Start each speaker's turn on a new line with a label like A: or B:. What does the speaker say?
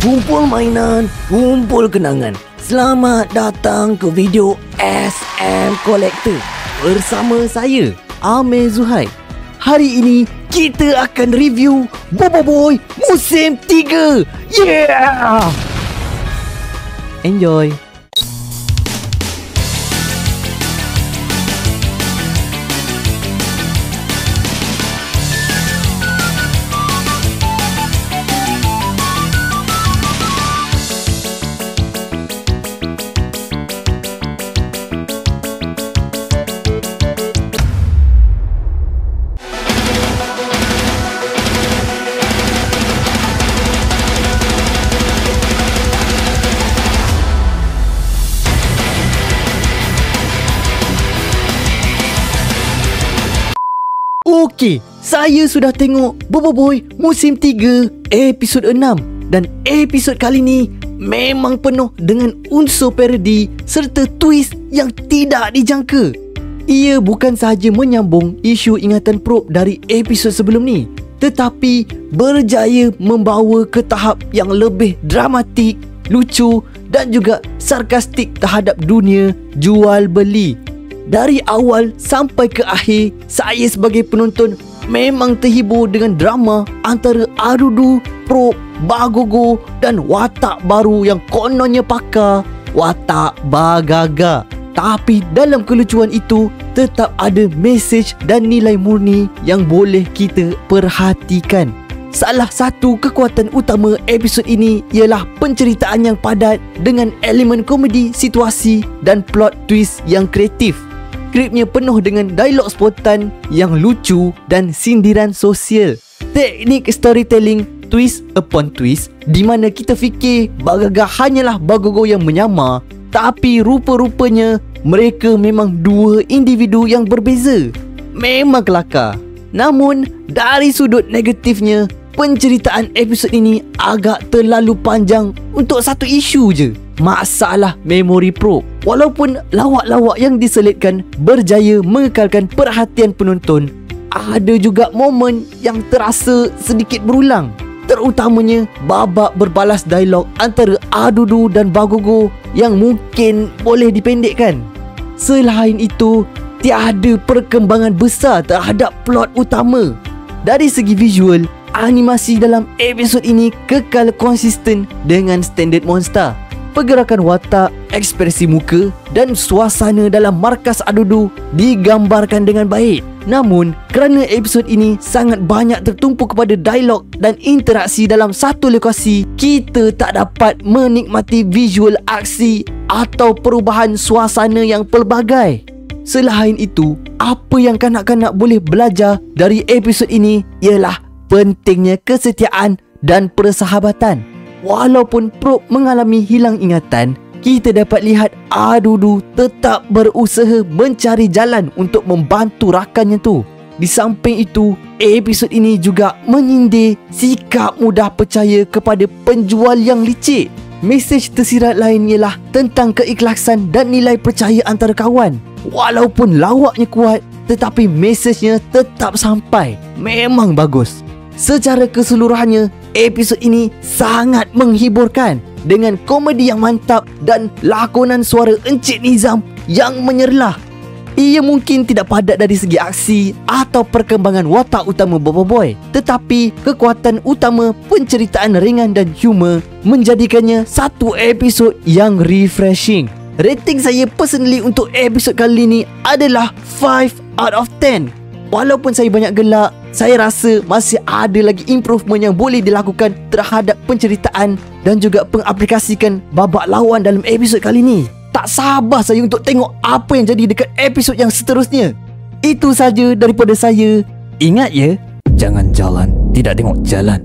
A: Kumpul mainan, kumpul kenangan. Selamat datang ke video SM Collector bersama saya, Amir Zuhair. Hari ini kita akan review Bobo Boy musim 3. Yeah! Enjoy. Okey, saya sudah tengok Bobo Boy musim 3 episod 6 dan episod kali ni memang penuh dengan unsur parodi serta twist yang tidak dijangka. Ia bukan sahaja menyambung isu ingatan probe dari episod sebelum ni, tetapi berjaya membawa ke tahap yang lebih dramatik, lucu dan juga sarkastik terhadap dunia jual beli. Dari awal sampai ke akhir, saya sebagai penonton memang terhibur dengan drama antara Adudu, Probe, Bagogo dan watak baru yang kononnya pakar, watak Bagaga. Tapi dalam kelucuan itu tetap ada mesej dan nilai murni yang boleh kita perhatikan. Salah satu kekuatan utama episod ini ialah penceritaan yang padat dengan elemen komedi situasi dan plot twist yang kreatif. Skripnya penuh dengan dialog spontan yang lucu dan sindiran sosial. Teknik storytelling twist upon twist di mana kita fikir Bagaga hanyalah Bagogo yang menyamar, tapi rupa-rupanya mereka memang dua individu yang berbeza. Memang kelakar. Namun dari sudut negatifnya, penceritaan episod ini agak terlalu panjang untuk satu isu je, masalah memori probe. Walaupun lawak-lawak yang diselitkan berjaya mengekalkan perhatian penonton, ada juga momen yang terasa sedikit berulang, terutamanya babak berbalas dialog antara Adudu dan Bagogo yang mungkin boleh dipendekkan. Selain itu, tiada perkembangan besar terhadap plot utama. Dari segi visual, animasi dalam episod ini kekal konsisten dengan standard monster. Pergerakan watak, ekspresi muka dan suasana dalam markas Adudu digambarkan dengan baik. Namun, kerana episod ini sangat banyak tertumpu kepada dialog dan interaksi dalam satu lokasi, kita tak dapat menikmati visual aksi atau perubahan suasana yang pelbagai. Selain itu, apa yang kanak-kanak boleh belajar dari episod ini ialah pentingnya kesetiaan dan persahabatan. Walaupun Probe mengalami hilang ingatan, kita dapat lihat Adudu tetap berusaha mencari jalan untuk membantu rakannya tu. Di samping itu, episod ini juga menyindir sikap mudah percaya kepada penjual yang licik. Mesej tersirat lain ialah tentang keikhlasan dan nilai percaya antara kawan. Walaupun lawaknya kuat, tetapi mesejnya tetap sampai. Memang bagus. Secara keseluruhannya, episod ini sangat menghiburkan dengan komedi yang mantap dan lakonan suara Encik Nizam yang menyerlah. Ia mungkin tidak padat dari segi aksi atau perkembangan watak utama Bobo Boy, tetapi kekuatan utama penceritaan ringan dan humor menjadikannya satu episod yang refreshing. Rating saya personally untuk episod kali ini adalah 5 out of 10. Walaupun saya banyak gelak, saya rasa masih ada lagi improvement yang boleh dilakukan terhadap penceritaan dan juga pengaplikasikan babak lawan dalam episod kali ni. Tak sabar saya untuk tengok apa yang jadi dekat episod yang seterusnya. Itu saja daripada saya. Ingat ya, jangan jalan tidak tengok jalan.